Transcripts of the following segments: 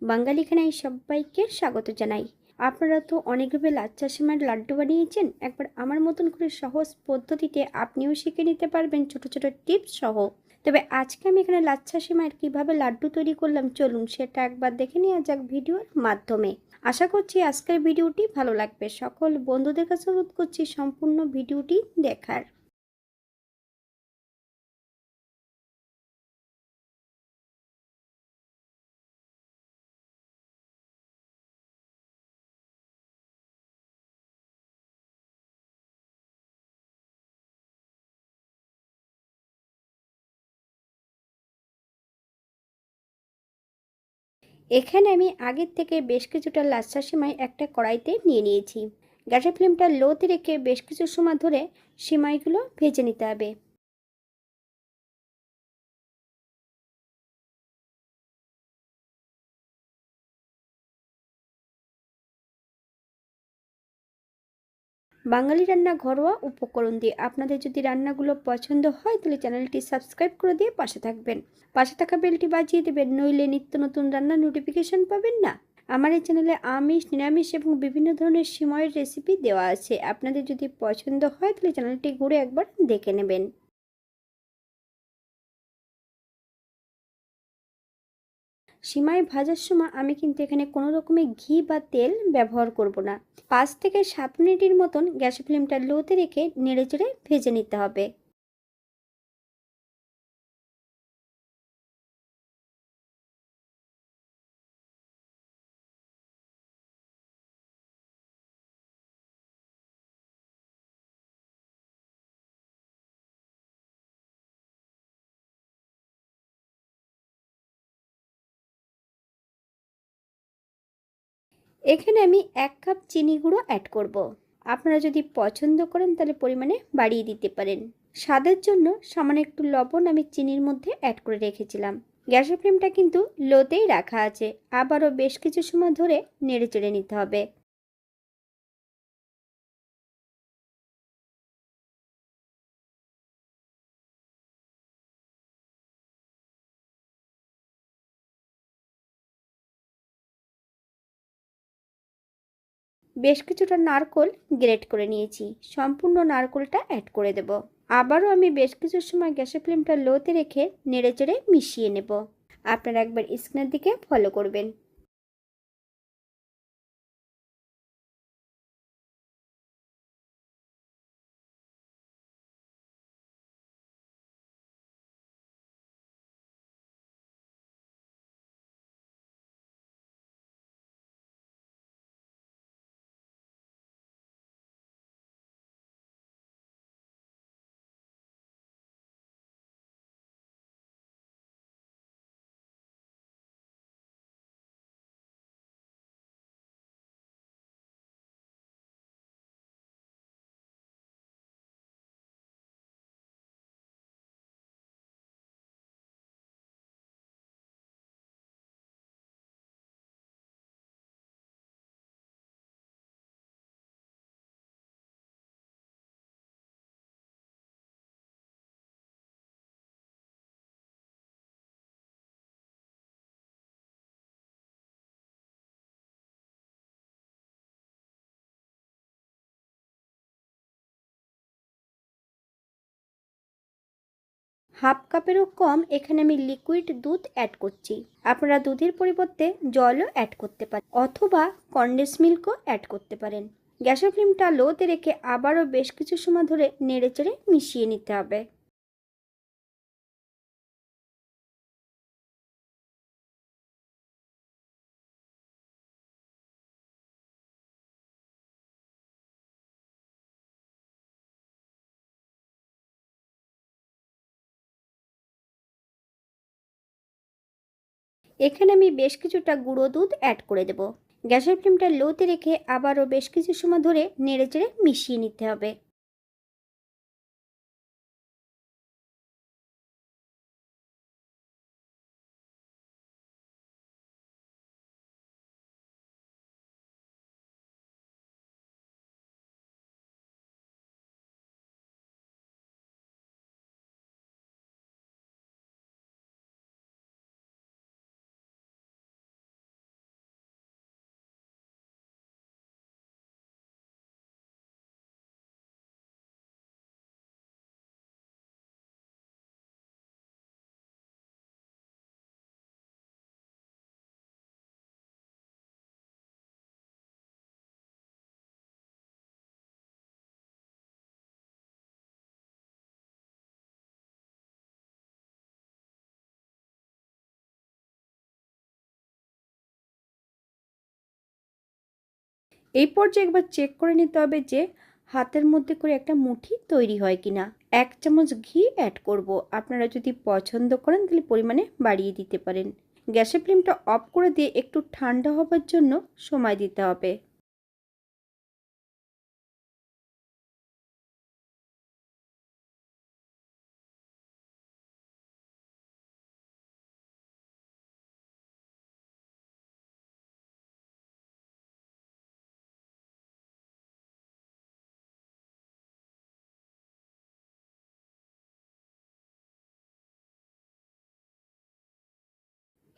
বাঙালি খানায় সবাইকে স্বাগত জানাই। আপনারা তো অনেকভাবে লাচ্ছা সেমাইয়ের লাড্ডু বানিয়েছেন, একবার আমার মতন করে সহজ পদ্ধতিতে আপনিও শিখে নিতে পারবেন ছোট ছোট টিপস সহ। তবে আজকে আমি এখানে লাচ্ছা সেমাইয়ের কীভাবে লাড্ডু তৈরি করলাম, চলুন সেটা একবার দেখে নেওয়া যাক ভিডিওর মাধ্যমে। আশা করছি আজকের ভিডিওটি ভালো লাগবে। সকল বন্ধুদের কাছে অনুরোধ করছি সম্পূর্ণ ভিডিওটি দেখার। এখানে আমি আগের থেকে বেশ কিছুটা লাচ্ছা সেমাই একটা কড়াইতে নিয়ে নিয়েছি। গ্যাসের ফ্লেমটা লোতে রেখে বেশ কিছু সময় ধরে সেমাইগুলো ভেজে নিতে হবে। বাঙালি রান্না ঘরোয়া উপকরণ দিয়ে আপনাদের যদি রান্নাগুলো পছন্দ হয় তাহলে চ্যানেলটি সাবস্ক্রাইব করে দিয়ে পাশে থাকবেন। পাশে থাকা বেলটি বাজিয়ে দেবেন, নইলে নিত্য নতুন রান্নার নোটিফিকেশন পাবেন না। আমার এই চ্যানেলে আমিষ, নিরামিষ এবং বিভিন্ন ধরনের সিময়ের রেসিপি দেওয়া আছে। আপনাদের যদি পছন্দ হয় তাহলে চ্যানেলটি ঘুরে একবার দেখে নেবেন। সিমাই ভাজার সময় আমি কিন্তু এখানে কোনো রকমের ঘি বা তেল ব্যবহার করব না। 5 থেকে 7 মিনিটের মতন গ্যাসের ফ্লেমটা লোতে রেখে নেড়েচেড়ে ভেজে নিতে হবে। এখানে আমি 1 কাপ চিনি গুঁড়ো অ্যাড করব। আপনারা যদি পছন্দ করেন তাহলে পরিমাণে বাড়িয়ে দিতে পারেন। স্বাদের জন্য সামান্য একটু লবণ আমি চিনির মধ্যে অ্যাড করে রেখেছিলাম। গ্যাসের ফ্লেমটা কিন্তু লোতেই রাখা আছে। আবারও বেশ কিছু সময় ধরে নেড়েচেড়ে নিতে হবে। বেশ কিছুটা নারকোল গ্রেট করে নিয়েছি, সম্পূর্ণ নারকোলটা অ্যাড করে দেব। আবারও আমি বেশ কিছু সময় গ্যাসের ফ্লেমটা লোতে রেখে নেড়েচেড়ে মিশিয়ে নেব। আপনারা একবার স্ক্রিনের দিকে ফলো করবেন। হাফ কাপেরও কম এখানে আমি লিকুইড দুধ অ্যাড করছি। আপনারা দুধের পরিবর্তে জলও অ্যাড করতে পারেন অথবা কনডেন্স মিল্কও অ্যাড করতে পারেন। গ্যাসের ফ্লেমটা লোতে রেখে আবারও বেশ কিছু সময় ধরে নেড়েচেড়ে মিশিয়ে নিতে হবে। এখানে আমি বেশ কিছুটা গুঁড়ো দুধ অ্যাড করে দেব। গ্যাসের ফ্লেমটা লোতে রেখে আবারও বেশ কিছু সময় ধরে নেড়েচেড়ে মিশিয়ে নিতে হবে। এই পর্যায়ে একবার চেক করে নিতে হবে যে হাতের মধ্যে করে একটা মুঠি তৈরি হয় কিনা। 1 চামচ ঘি অ্যাড করব। আপনারা যদি পছন্দ করেন তাহলে পরিমাণে বাড়িয়ে দিতে পারেন। গ্যাসের ফ্লেমটা অফ করে দিয়ে একটু ঠান্ডা হবার জন্য সময় দিতে হবে।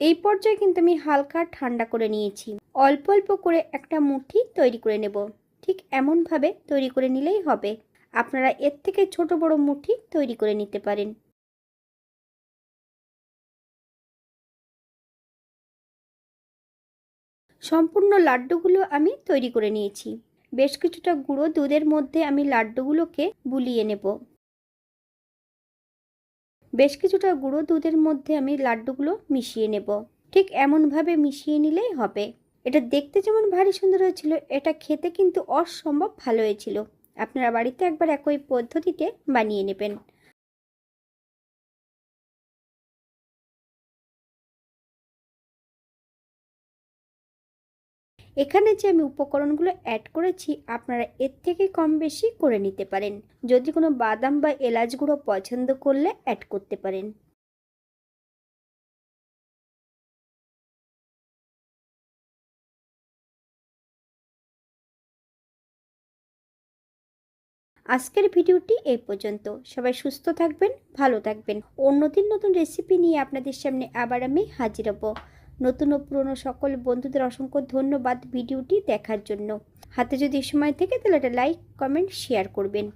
এই পর্যায়ে কিন্তু আমি হালকা ঠান্ডা করে নিয়েছি। অল্প অল্প করে একটা মুঠি তৈরি করে নেব। ঠিক এমনভাবে তৈরি করে নিলেই হবে। আপনারা এর থেকে ছোট বড় মুঠি তৈরি করে নিতে পারেন। সম্পূর্ণ লাড্ডুগুলো আমি তৈরি করে নিয়েছি। বেশ কিছুটা গুঁড়ো দুধের মধ্যে আমি লাড্ডুগুলোকে বুলিয়ে নেব। বেশ কিছুটা গুঁড়ো দুধের মধ্যে আমি লাড্ডুগুলো মিশিয়ে নেব। ঠিক এমনভাবে মিশিয়ে নিলেই হবে। এটা দেখতে যেমন ভারী সুন্দর হয়েছিল, এটা খেতে কিন্তু অসম্ভব ভালো হয়েছিল। আপনারা বাড়িতে একবার একই পদ্ধতিতে বানিয়ে নেবেন। এখানে যে আমি উপকরণগুলো অ্যাড করেছি আপনারা এর থেকে কম বেশি করে নিতে পারেন। যদি কোনো বাদাম বা এলাচ গুঁড়ো পছন্দ করলে অ্যাড করতে পারেন। আজকের ভিডিওটি এই পর্যন্ত। সবাই সুস্থ থাকবেন, ভালো থাকবেন। অন্যদিন নতুন রেসিপি নিয়ে আপনাদের সামনে আবার আমি হাজির হব। নতুন ও পুরনো সকল বন্ধুদের অসংখ্য ধন্যবাদ ভিডিওটি দেখার জন্য। হাতে যদি সময় থেকে তাহলে একটা লাইক, কমেন্ট, শেয়ার করবেন।